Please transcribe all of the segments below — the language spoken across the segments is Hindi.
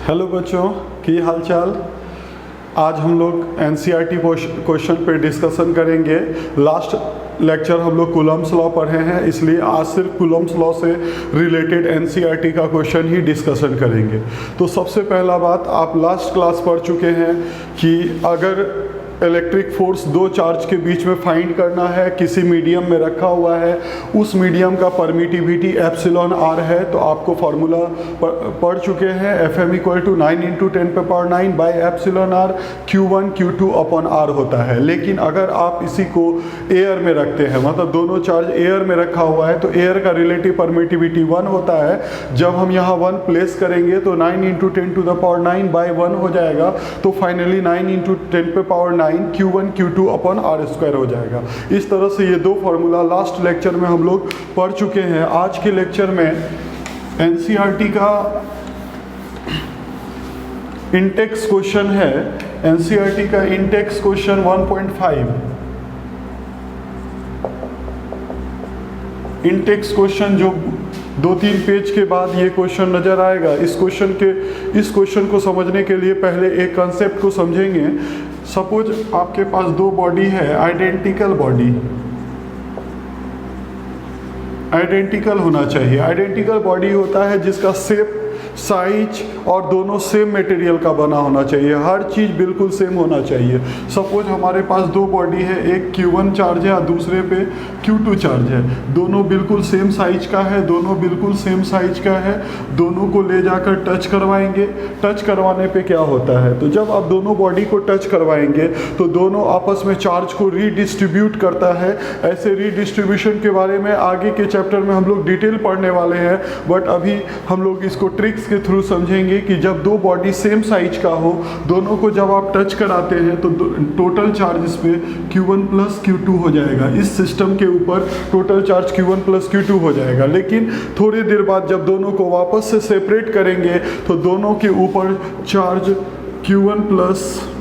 हेलो बच्चों, की हाल चाल। आज हम लोग एनसीईआरटी क्वेश्चन पे डिस्कशन करेंगे। लास्ट लेक्चर हम लोग कूलम्ब्स लॉ पढ़े हैं, इसलिए आज सिर्फ कूलम्ब्स लॉ से रिलेटेड एनसीईआरटी का क्वेश्चन ही डिस्कशन करेंगे। तो सबसे पहला बात, आप लास्ट क्लास पढ़ चुके हैं कि अगर इलेक्ट्रिक फोर्स दो चार्ज के बीच में फाइंड करना है, किसी मीडियम में रखा हुआ है, उस मीडियम का परमिटिविटी एप्सिलॉन आर है, तो आपको फार्मूला पढ़ चुके हैं। Fm = 9 × 10⁹ by epsilon R, Q1 Q2 upon R होता है। लेकिन अगर आप इसी को एयर में रखते हैं, मतलब दोनों चार्ज एयर में रखा हुआ है, तो एयर का रिलेटिव परमिटिविटी 1 होता है। जब हम यहाँ 1 प्लेस करेंगे तो 9 × 10⁹ बाई 1 हो जाएगा, तो finally 9 × 10⁹ Q1 Q2 upon R square हो जाएगा। इस तरह से ये दो फार्मूला लास्ट लेक्चर में हम लोग पढ़ चुके हैं। आज के लेक्चर में एनसीईआरटी का इंटेक्स क्वेश्चन है। एनसीईआरटी का इंटेक्स क्वेश्चन 1.5। इंटेक्स क्वेश्चन जो 2-3 पेज के बाद ये क्वेश्चन नज़र आएगा। इस क्वेश्चन को समझने के लिए पहले एक कंसेप्ट को समझेंगे। सपोज आपके पास दो बॉडी है, आइडेंटिकल बॉडी, आइडेंटिकल होना चाहिए। आइडेंटिकल बॉडी होता है जिसका शेप, साइज और दोनों सेम मटेरियल का बना होना चाहिए। हर चीज़ बिल्कुल सेम होना चाहिए। सपोज हमारे पास दो बॉडी है, एक Q1 चार्ज है और दूसरे पे Q2 चार्ज है। दोनों बिल्कुल सेम साइज का है, दोनों बिल्कुल सेम साइज का है। दोनों को ले जाकर टच करवाएंगे। टच करवाने पे क्या होता है, तो जब आप दोनों बॉडी को टच करवाएंगे तो दोनों आपस में चार्ज को रीडिस्ट्रीब्यूट करता है। ऐसे रीडिस्ट्रीब्यूशन के बारे में आगे के चैप्टर में हम लोग डिटेल पढ़ने वाले हैं, बट अभी हम लोग इसको ट्रिक्स के थ्रू समझेंगे कि जब दो बॉडी सेम साइज का हो, दोनों को जब आप टच कराते हैं तो टोटल चार्ज इस पे Q1 + Q2 हो जाएगा। इस सिस्टम के ऊपर टोटल चार्ज Q1 + Q2 हो जाएगा। लेकिन थोड़ी देर बाद जब दोनों को वापस से सेपरेट करेंगे तो दोनों के ऊपर चार्ज Q1 +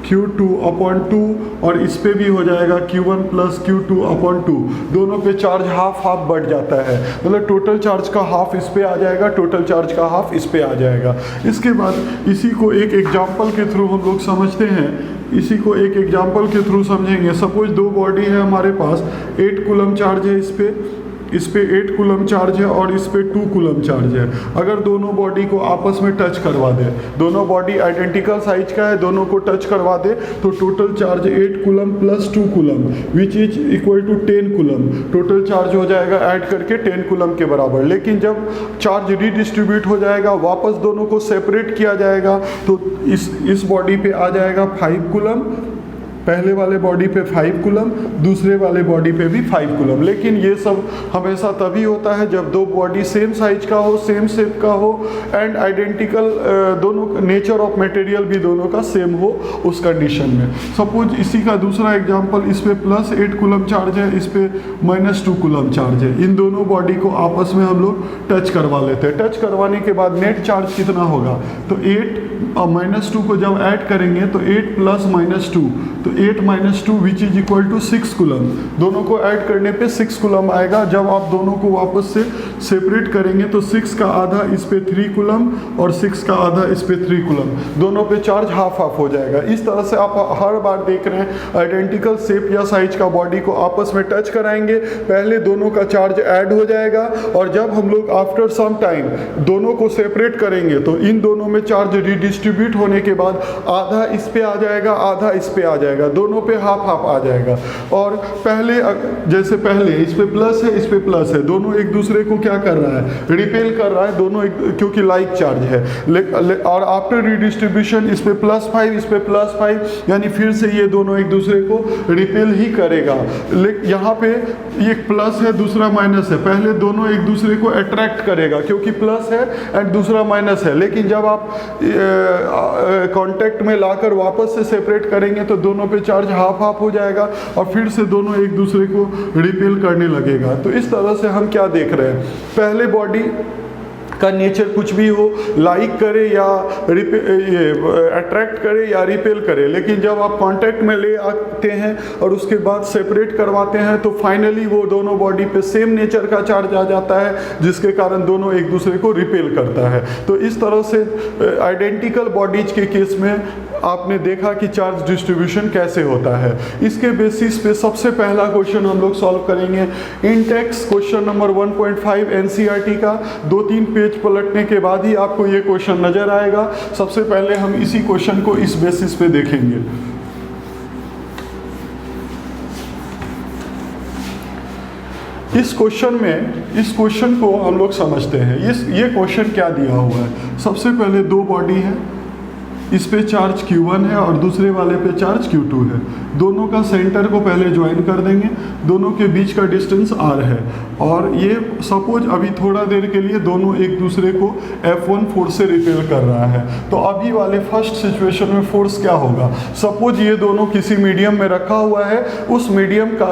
Q2 अपॉन 2 और इस पे भी हो जाएगा Q1 + Q2 अपॉन 2। दोनों पे चार्ज हाफ बढ़ जाता है, मतलब टोटल चार्ज का हाफ इस पे आ जाएगा, टोटल चार्ज का हाफ इस पे आ जाएगा। इसके बाद इसी को एक एग्जांपल के थ्रू हम लोग समझते हैं। इसी को एक एग्जांपल के थ्रू समझेंगे। सपोज दो बॉडी है हमारे पास, 8 कूलम चार्ज है इस पे 8 कूलम चार्ज है और इस पे 2 कूलम चार्ज है। अगर दोनों बॉडी को आपस में टच करवा दे, दोनों बॉडी आइडेंटिकल साइज का है, दोनों को टच करवा दे, तो total charge 8 coulomb + 2 coulomb which is equal to 10 coulomb. Total charge हो जाएगा ऐड करके 10 कूलम के बराबर। लेकिन जब चार्ज रीडिस्ट्रीब्यूट हो जाएगा, वापस दोनों को सेपरेट किया जाएगा, तो इस बॉडी पे आ जाएगा 5 कूलम। पहले वाले बॉडी पे 5 कूलम, दूसरे वाले बॉडी पे भी 5 कूलम। लेकिन ये सब हमेशा तभी होता है जब दो बॉडी सेम साइज का हो, सेम शेप का हो एंड आइडेंटिकल, दोनों नेचर ऑफ मटेरियल भी दोनों का सेम हो उस कंडीशन में। सपोज इसी का दूसरा एग्जांपल, इस पे +8 कूलम चार्ज है, इस पे -2 कूलम चार्ज है। इन दोनों बॉडी को आपस में हम लोग टच करवा लेते हैं। टच करवाने के बाद नेट चार्ज कितना होगा, तो 8 और -2 को जब ऐड करेंगे तो 8 + -2, तो 8 - 2 which is equal to 6 coulomb. दोनों को ऐड करने पे 6 कूलम आएगा। जब आप दोनों को वापस से सेपरेट करेंगे तो 6 का आधा इस पे 3 कूलम और 6 का आधा इस पे 3 कूलम। दोनों पे चार्ज हाफ हो जाएगा। इस तरह से आप हर बार देख रहे हैं आइडेंटिकल शेप या साइज का बॉडी को आपस में टच कराएंगे, पहले दोनों का चार्ज ऐड हो जाएगा और जब हम लोग आफ्टर सम टाइम दोनों को सेपरेट करेंगे तो इन दोनों में चार्ज रीडिस्ट्रीब्यूट होने के बाद आधा इस पे आ जाएगा, आधा इस पे आ जाएगा, दोनों पे हाफ आ जाएगा। और पहले जैसे पहले इस पे प्लस है, इस पे प्लस है, दोनों एक दूसरे को क्या कर रहा है, रिपेल कर रहा है दोनों, क्योंकि लाइक चार्ज है। और आफ्टर रीडिस्ट्रीब्यूशन इस पे +5, इस पे +5, यानी फिर से ये दोनों एक दूसरे को रिपेल ही करेगा। यहाँ पे एक प्लस है, दूसरा माइनस है, पहले दोनों एक दूसरे को अट्रैक्ट करेगा क्योंकि प्लस है एंड दूसरा माइनस है। लेकिन जब आप कांटेक्ट में लाकर वापस से सेपरेट करेंगे तो दोनों पे चार्ज हाफ हो जाएगा और फिर से दोनों एक दूसरे को रिपेल करने लगेगा। तो इस तरह से हम क्या देख रहे हैं, पहले बॉडी का नेचर कुछ भी हो, लाइक करे या अट्रैक्ट करे या रिपेल करे, लेकिन जब आप कांटेक्ट में ले आते हैं और उसके बाद सेपरेट करवाते हैं तो फाइनली वो दोनों बॉडी पे सेम नेचर का चार्ज आ जाता है, जिसके कारण दोनों एक दूसरे को रिपेल करता है। तो इस तरह से आइडेंटिकल बॉडीज के केस में आपने देखा कि चार्ज डिस्ट्रीब्यूशन कैसे होता है। इसके बेसिस पे सबसे पहला क्वेश्चन हम लोग सॉल्व करेंगे इंटेक्स क्वेश्चन नंबर 1.5 एनसीईआरटी का। 2-3 पेज पलटने के बाद ही आपको ये क्वेश्चन नजर आएगा। सबसे पहले हम इसी क्वेश्चन को इस बेसिस पे देखेंगे। इस क्वेश्चन को हम लोग समझते हैं। ये क्वेश्चन क्या दिया हुआ है। सबसे पहले दो बॉडी है, इस पे चार्ज Q1 है और दूसरे वाले पे चार्ज Q2 है। दोनों का सेंटर को पहले ज्वाइन कर देंगे, दोनों के बीच का डिस्टेंस R है और ये सपोज अभी थोड़ा देर के लिए दोनों एक दूसरे को F1 फोर्स से रिपेल कर रहा है। तो अभी वाले फर्स्ट सिचुएशन में फोर्स क्या होगा। सपोज ये दोनों किसी मीडियम में रखा हुआ है, उस मीडियम का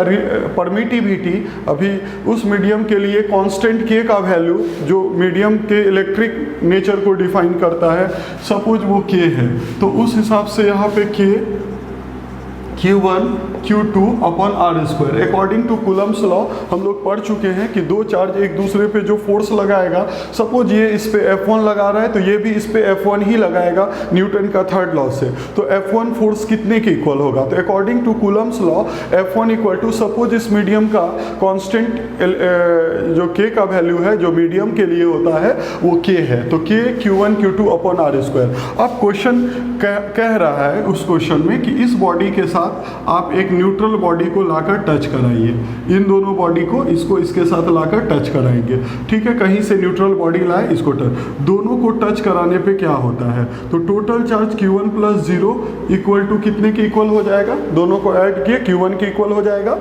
परमिटिविटी, अभी उस मीडियम के लिए कांस्टेंट K का वैल्यू जो मीडियम के इलेक्ट्रिक नेचर को डिफाइन करता है, सपोज वो K है, तो उस हिसाब से यहाँ पे Q1 Q2 upon R square. According to Coulomb's law हम लोग पढ़ चुके हैं कि दो चार्ज एक दूसरे पे जो फोर्स लगाएगा, सपोज ये इस पे F1 लगा रहा है तो ये भी इस पे F1 ही लगाएगा न्यूटन का थर्ड लॉ से। तो F1 फोर्स कितने के इक्वल होगा। तो according to Coulomb's law F1 equal to, suppose इस मीडियम का कांस्टेंट जो K का वैल्यू है जो मीडियम के लिए होता है वो K है, तो K Q1 Q2 upon R square. अब क्वेश्चन कह रहा है उस क्वेश्चन में कि इस बॉडी के साथ आप एक न्यूट्रल बॉडी को लाकर टच कराइए। इन दोनों बॉडी को इसको इसके साथ लाकर टच कराएंगे, ठीक है। कहीं से न्यूट्रल बॉडी लाए, इसको टच, दोनों को टच कराने पे क्या होता है। तो total charge Q1 plus 0 equal to कितने के इक्वल हो जाएगा। दोनों को ऐड किए Q1 के इक्वल हो जाएगा।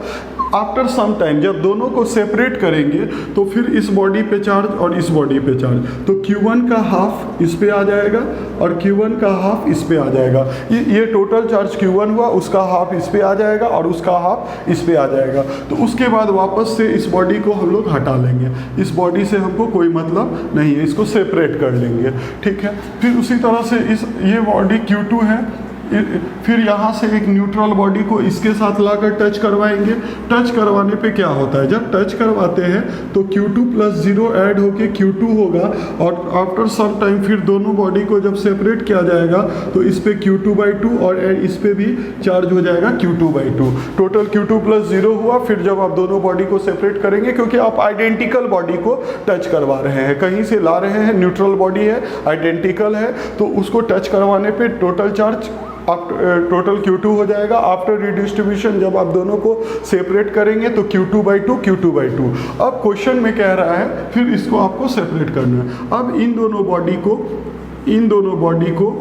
आफ्टर सम टाइम जब दोनों को सेपरेट करेंगे तो फिर इस बॉडी पे चार्ज और इस बॉडी पे चार्ज, तो Q1 का हाफ इस पे आ जाएगा और Q1 का हाफ इस पे आ जाएगा। ये टोटल चार्ज Q1 हुआ, उसका हाफ इस पे आ जाएगा और उसका हाफ इस पे आ जाएगा। तो उसके बाद वापस से इस बॉडी को हम लोग हटा लेंगे, इस बॉडी से हमको कोई मतलब नहीं है, इसको सेपरेट कर लेंगे, ठीक है। फिर उसी तरह से ये बॉडी Q2 है, फिर यहाँ से एक न्यूट्रल बॉडी को इसके साथ लाकर टच करवाएंगे। टच करवाने पे क्या होता है, जब टच करवाते हैं तो Q2 प्लस 0 ऐड होके Q2 होगा और आफ्टर सम टाइम फिर दोनों बॉडी को जब सेपरेट किया जाएगा तो इस पे Q2/2 और इस पे भी चार्ज हो जाएगा Q2/2। टोटल Q2 प्लस 0 हुआ। फिर जब आप दोनों बॉडी को सेपरेट करेंगे, क्योंकि आप आइडेंटिकल बॉडी को टच करवा रहे हैं, कहीं से ला रहे हैं, न्यूट्रल बॉडी है, आइडेंटिकल है, तो उसको टच करवाने पे टोटल चार्ज टोटल Q2 हो जाएगा। आफ्टर रिडिस्ट्रीब्यूशन जब आप दोनों को सेपरेट करेंगे तो Q2/2। अब क्वेश्चन में कह रहा है फिर इसको आपको सेपरेट करना है। अब इन दोनों बॉडी को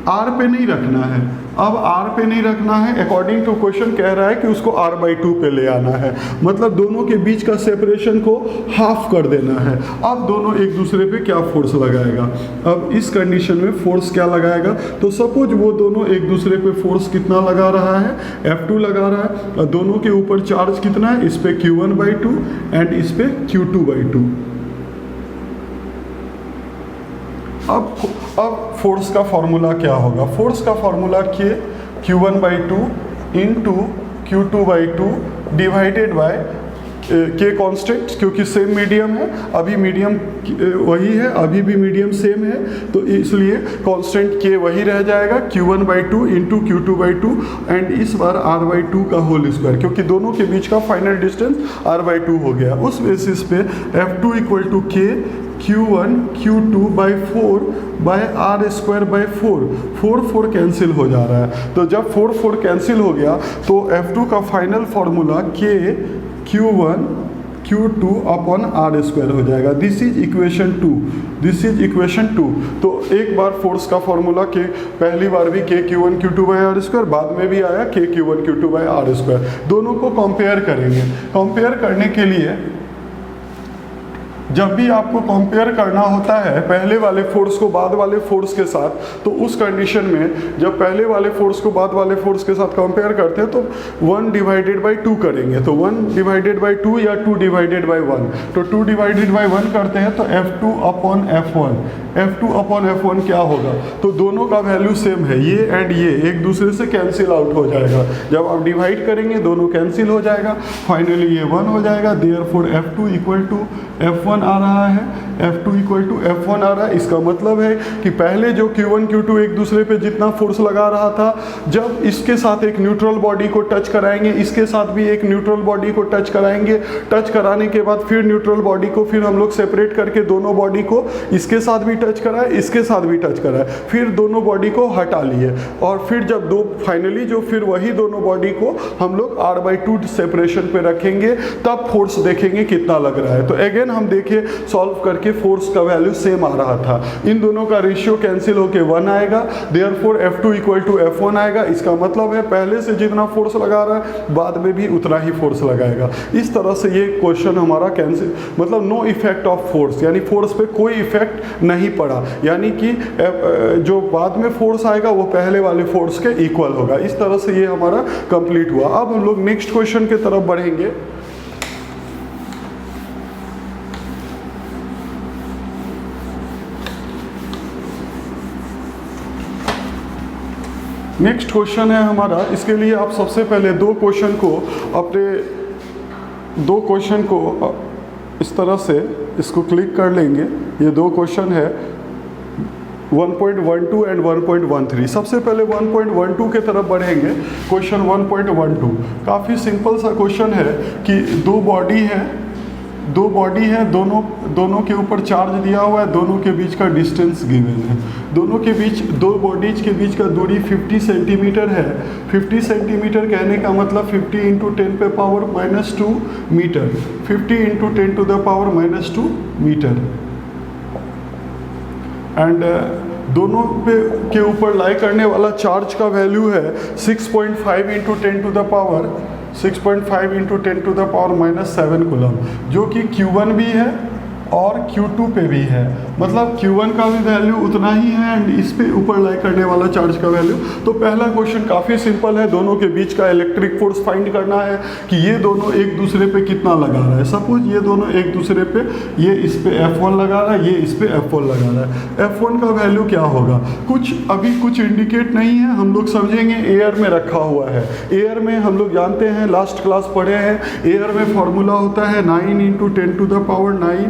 R पे नहीं रखना है। अब R पे नहीं रखना है, अकॉर्डिंग टू क्वेश्चन कह रहा है कि उसको R/2 पे ले आना है, मतलब दोनों के बीच का सेपरेशन को हाफ कर देना है। अब दोनों एक दूसरे पे क्या फोर्स लगाएगा। अब इस कंडीशन में फोर्स क्या लगाएगा, तो सपोज वो दोनों एक दूसरे पे फोर्स कितना लगा रहा है, F2 लगा रहा है, और दोनों के ऊपर चार्ज कितना है, इस पे Q1/2 एंड इस पे Q2/2। अब फोर्स का फॉर्मूला क्या होगा। फोर्स का formula Q1/2 into Q2/2 divided by K constant, क्योंकि सेम मीडियम है, अभी मीडियम वही है, अभी भी मीडियम सेम है, तो इसलिए कांस्टेंट K वही रह जाएगा, Q1/2 इंटू Q2/2 एंड इस बार R/2 का होल स्क्वायर, क्योंकि दोनों के बीच का फाइनल डिस्टेंस R/2 हो गया। उस बेसिस पे F2 equal to K Q1 Q2/4 by R²/4। 4 cancel हो जा रहा है, तो जब 4 कैंसिल हो गया तो F2 का final formula K Q1 Q2 upon R² हो जाएगा। This is equation 2। तो एक बार फोर्स का फॉर्मूला के पहली बार भी K Q1 Q2/R², बाद में भी आया K Q1 Q2/R²। दोनों को कंपेयर करेंगे। कंपेयर करने के लिए जब भी आपको कंपेयर करना होता है पहले वाले फोर्स को बाद वाले फोर्स के साथ, तो उस कंडीशन में जब पहले वाले फोर्स को बाद वाले फोर्स के साथ कंपेयर करते हैं तो 1 डिवाइडेड बाई 2 करेंगे, तो 1 डिवाइडेड बाई 2 या 2 डिवाइडेड बाई 1, तो 2 डिवाइडेड बाई 1 करते हैं तो F2 upon F1, F2 upon F1 क्या होगा, तो दोनों का वैल्यू सेम है, ये एंड ये एक दूसरे से कैंसिल आउट हो जाएगा, जब आप डिवाइड करेंगे दोनों कैंसिल हो जाएगा, फाइनली ये 1 हो जाएगा, therefore F2 equal to F1 आ रहा है, F2 इक्वल टू F1 आ रहा है। इसका मतलब है कि पहले जो Q1 Q2 एक दूसरे पे जितना फोर्स लगा रहा था, जब इसके साथ एक न्यूट्रल बॉडी को टच कराएंगे, इसके साथ भी एक न्यूट्रल बॉडी को टच कराएंगे, टच कराने के बाद फिर न्यूट्रल बॉडी को फिर हम लोग सेपरेट करके दोनों बॉडी को इसके साथ भी टच कराए, इसके साथ भी टच कराए, फिर दोनों बॉडी को हटा लिए, और फिर जब फाइनली जो फिर वही दोनों बॉडी को हम लोग R/2 सेपरेशन पे रखेंगे, तब फोर्स देखेंगे कितना लग रहा है। तो अगेन हम देखें सॉल्व करके फोर्स का वैल्यू सेम आ रहा था, इन दोनों का रेशियो कैंसिल होके 1 आएगा, therefore F2 equal to F1 आएगा। इसका मतलब है पहले से जितना फोर्स लगा रहा है बाद में भी उतना ही फोर्स लगाएगा। इस तरह से ये क्वेश्चन हमारा कैंसिल, मतलब नो इफेक्ट ऑफ फोर्स, यानी फोर्स पे कोई इफेक्ट नहीं पड़ा, यानी कि जो बाद में फोर्स आएगा वो पहले वाले फोर्स के इक्वल होगा। इस तरह से ये हमारा कंप्लीट हुआ। अब हम लोग नेक्स्ट क्वेश्चन की तरफ बढ़ेंगे। नेक्स्ट क्वेश्चन है हमारा, इसके लिए आप सबसे पहले दो क्वेश्चन को इस तरह से इसको क्लिक कर लेंगे। ये दो क्वेश्चन है 1.12 एंड 1.13। सबसे पहले 1.12 के तरफ बढ़ेंगे। क्वेश्चन 1.12 काफ़ी सिंपल सा क्वेश्चन है कि दो बॉडी है, दोनों के ऊपर चार्ज दिया हुआ है, दोनों के बीच का डिस्टेंस गिवन है, दोनों के बीच दो बॉडीज के बीच का दूरी 50 सेंटीमीटर है। 50 सेंटीमीटर कहने का मतलब 50 इंटू 10 पे power -2 metre, 50 into 10 to the power -2 metre, and दोनों के ऊपर लाई करने वाला चार्ज का वैल्यू है 6.5 into 10 to the power 6.5 into 10 to the power -7 coulomb, जो कि Q1 भी है और Q2 पे भी है, मतलब Q1 का भी वैल्यू उतना ही है एंड इस पे ऊपर लाई करने वाला चार्ज का वैल्यू। तो पहला क्वेश्चन काफ़ी सिंपल है, दोनों के बीच का इलेक्ट्रिक फोर्स फाइंड करना है कि ये दोनों एक दूसरे पे कितना लगा रहा है। सपोज ये दोनों एक दूसरे पे, ये इस पे F1 लगा रहा है, ये इस पे F1 लगा रहा है। F1 का वैल्यू क्या होगा, अभी कुछ इंडिकेट नहीं है, हम लोग समझेंगे एयर में रखा हुआ है। एयर में हम लोग जानते हैं, लास्ट क्लास पढ़े हैं, एयर में फॉर्मूला होता है 9 into 10 to the power 9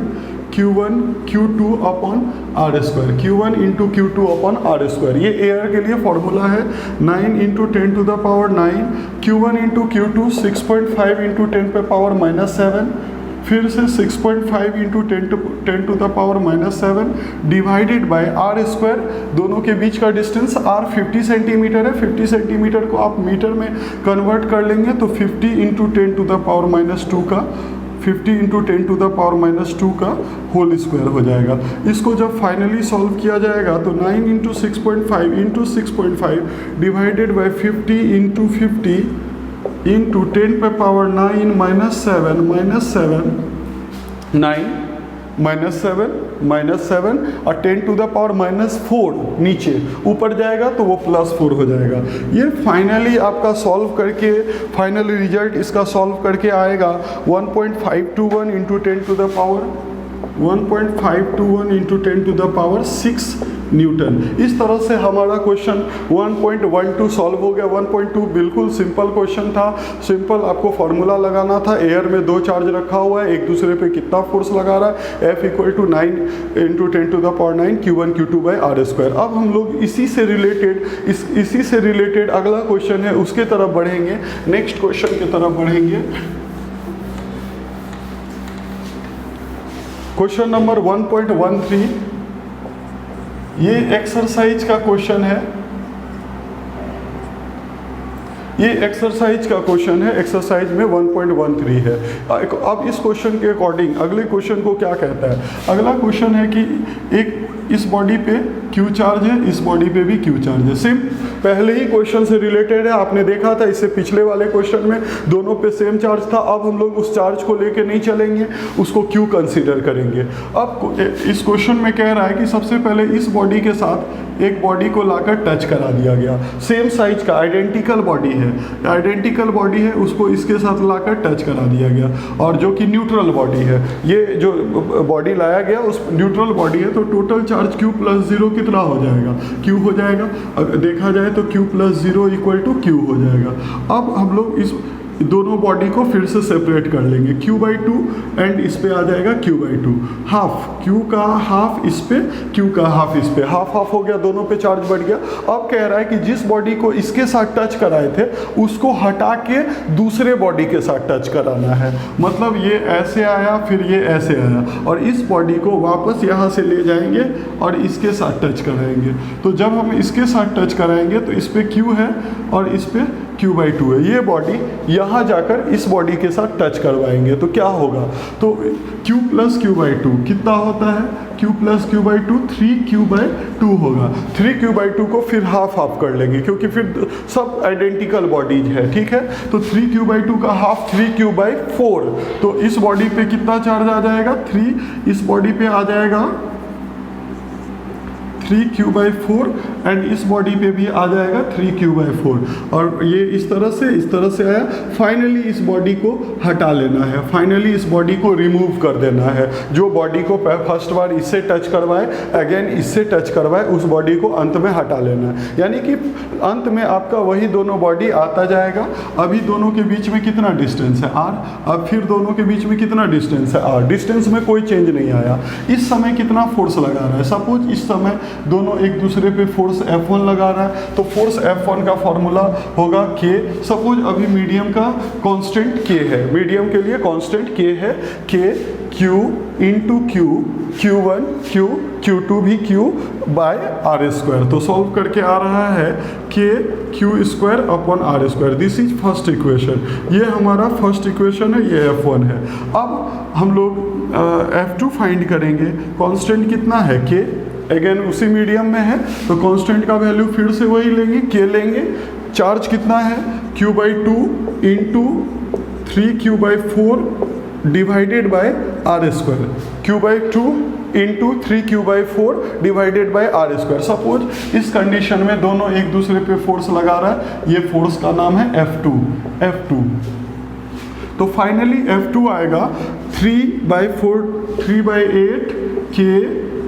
Q1 Q2 upon R square, Q1 into Q2 upon R square. ये एयर के लिए फॉर्मूला है 9 into 10 to the power 9, Q1 into Q2 6.5 into 10 पे पावर -7, फिर से 6.5 into 10 to the power -7 divided by R square. दोनों के बीच का डिस्टेंस R 50 सेंटीमीटर है, 50 सेंटीमीटर को आप मीटर में कन्वर्ट कर लेंगे तो 50 इंटू 10 टू द पावर -2 का 50 इंटू 10 टू द पावर -2 का होल स्क्वायर हो जाएगा। इसको जब फाइनली सॉल्व किया जाएगा तो 9 into 6.5 divided by 50 into 50 into 10 पे पावर 9 -7 और 10 टू द पावर -4 नीचे, ऊपर जाएगा तो वो +4 हो जाएगा। ये फाइनली आपका सॉल्व करके फाइनली रिजल्ट इसका सॉल्व करके आएगा 1.521 into 10 to the power 1.521 into 10 to the power 6 newton. इस तरह से हमारा क्वेश्चन 1.12 सॉल्व हो गया। 1.2 बिल्कुल सिंपल क्वेश्चन था, सिंपल आपको फार्मूला लगाना था। एयर में दो चार्ज रखा हुआ है, एक दूसरे पे कितना फोर्स लगा रहा है, F equal to 9 into 10 to the power 9 Q1 Q2 by R square. अब हम लोग इसी से रिलेटेड अगला क्वेश्चन है उसके तरफ बढ़ेंगे, नेक्स्ट क्वेश्चन की तरफ बढ़ेंगे। क्वेश्चन नंबर 1.13, ये एक्सरसाइज का क्वेश्चन है, ये एक्सरसाइज का क्वेश्चन है, एक्सरसाइज में 1.13 है। अब इस क्वेश्चन के अकॉर्डिंग अगले क्वेश्चन को क्या कहता है, अगला क्वेश्चन है कि एक इस बॉडी पे Q चार्ज है, इस बॉडी पे भी Q चार्ज है। सेम पहले ही क्वेश्चन से रिलेटेड है, आपने देखा था इससे पिछले वाले क्वेश्चन में दोनों पे सेम चार्ज था। अब हम लोग उस चार्ज को लेके नहीं चलेंगे, उसको क्यू कंसीडर करेंगे। अब इस क्वेश्चन में कह रहा है कि सबसे पहले इस बॉडी के साथ एक बॉडी को लाकर टच करा दिया गया, सेम साइज का आइडेंटिकल बॉडी है, आइडेंटिकल बॉडी है, उसको इसके साथ लाकर टच करा दिया गया, और जो कि न्यूट्रल बॉडी है, ये जो बॉडी लाया गया उस न्यूट्रल बॉडी है, तो टोटल चार्ज Q + 0 कितना हो जाएगा, Q हो जाएगा। अगर देखा जाए तो Q + 0 = Q हो जाएगा। अब हम लोग इस दोनों बॉडी को फिर से सेपरेट कर लेंगे, Q/2 एंड इस पे आ जाएगा Q/2, हाफ Q का हाफ इस पे, Q का हाफ इस पे, हाफ हाफ हो गया, दोनों पे चार्ज बढ़ गया। अब कह रहा है कि जिस बॉडी को इसके साथ टच कराए थे उसको हटा के दूसरे बॉडी के साथ टच कराना है, मतलब ये ऐसे आया फिर ये ऐसे आया, और इस बॉडी को वापस यहाँ से ले जाएंगे और इसके साथ टच कराएंगे। तो जब हम इसके साथ टच कराएंगे तो इस पे Q है और इस पे Q/2 है, ये बॉडी यहाँ जाकर इस बॉडी के साथ टच करवाएंगे तो क्या होगा, तो Q + Q/2 कितना होता है, Q + Q/2 3Q/2 होगा। 3Q/2 को फिर हाफ हाफ कर लेंगे क्योंकि फिर सब आइडेंटिकल बॉडीज है, ठीक है। तो 3Q/2 का हाफ 3Q/4, तो इस बॉडी पे कितना चार्ज आ जाएगा, 3, इस बॉडी पे आ जाएगा 3Q/4 एंड इस बॉडी पे भी आ जाएगा 3Q/4, और ये इस तरह से आया। फाइनली इस बॉडी को हटा लेना है, फाइनली इस बॉडी को रिमूव कर देना है। जो बॉडी को फर्स्ट बार इससे टच करवाए, अगेन इससे टच करवाए, उस बॉडी को अंत में हटा लेना है, यानी कि अंत में आपका वही दोनों बॉडी आता जाएगा। अभी दोनों के बीच में कितना डिस्टेंस है, R, अब फिर दोनों के बीच में कितना डिस्टेंस है, R, डिस्टेंस में कोई चेंज नहीं आया। इस समय कितना फोर्स लगा रहा है, सपोज इस समय दोनों एक दूसरे पे फोर्स F1 लगा रहा है, तो फोर्स F1 का फॉर्मूला होगा K। सपोज अभी मीडियम का कांस्टेंट K है, मीडियम के लिए कांस्टेंट K है, K Q × Q, Q1 Q, Q2 भी Q/r²। तो सॉल्व करके आ रहा है K Q²/r²। This is first equation, ये हमारा फर्स्ट इक्वेशन है, ये F1 है। अब हम लोग F2 फाइंड करेंगे, कांस्टेंट कितना है K, अगेन उसी मीडियम में है, तो कांस्टेंट का वैल्यू फिर से वही लेंगे, K लेंगे। चार्ज कितना है, Q/2 × 3Q/4 divided by r², Q/2 × 3Q/4 divided by r²। Suppose इस कंडीशन में दोनों एक दूसरे पे फोर्स लगा रहा है, ये फोर्स का नाम है F2। तो फाइनली F2 आएगा 3/8 K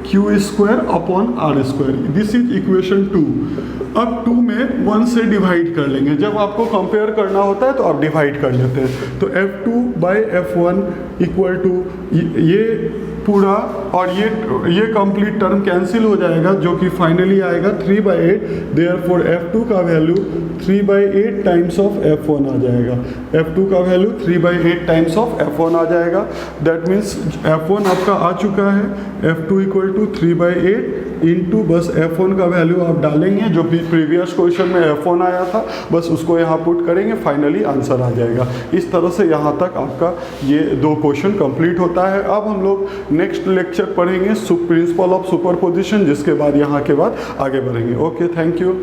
Q²/r²। This is equation 2। अब 2 में 1 से डिवाइड कर लेंगे, जब आपको कंपेयर करना होता है तो आप डिवाइड कर लेते हैं। तो F2/F1 = ये पूरा, और ये कंप्लीट टर्म कैंसिल हो जाएगा, जो कि फाइनली आएगा 3/8। देयरफॉर F2 का वैल्यू 3/8 टाइम्स ऑफ F1 आ जाएगा, F2 का वैल्यू 3/8 टाइम्स ऑफ F1 आ जाएगा। दैट मीन्स F1 आपका आ चुका है, F2 = 3/8 इंटू बस F1 का वैल्यू आप डालेंगे, जो भी प्रीवियस क्वेश्चन में F1 आया था, बस उसको यहाँ पुट करेंगे, फाइनली आंसर आ जाएगा। इस तरह से यहाँ तक आपका ये 2 क्वेश्चन कंप्लीट होता है। अब हम लोग नेक्स्ट लेक्चर पढ़ेंगे प्रिंसिपल ऑफ सुपरपोजिशन, जिसके बाद यहाँ के बाद आगे बढ़ेंगे। Okay, thank you.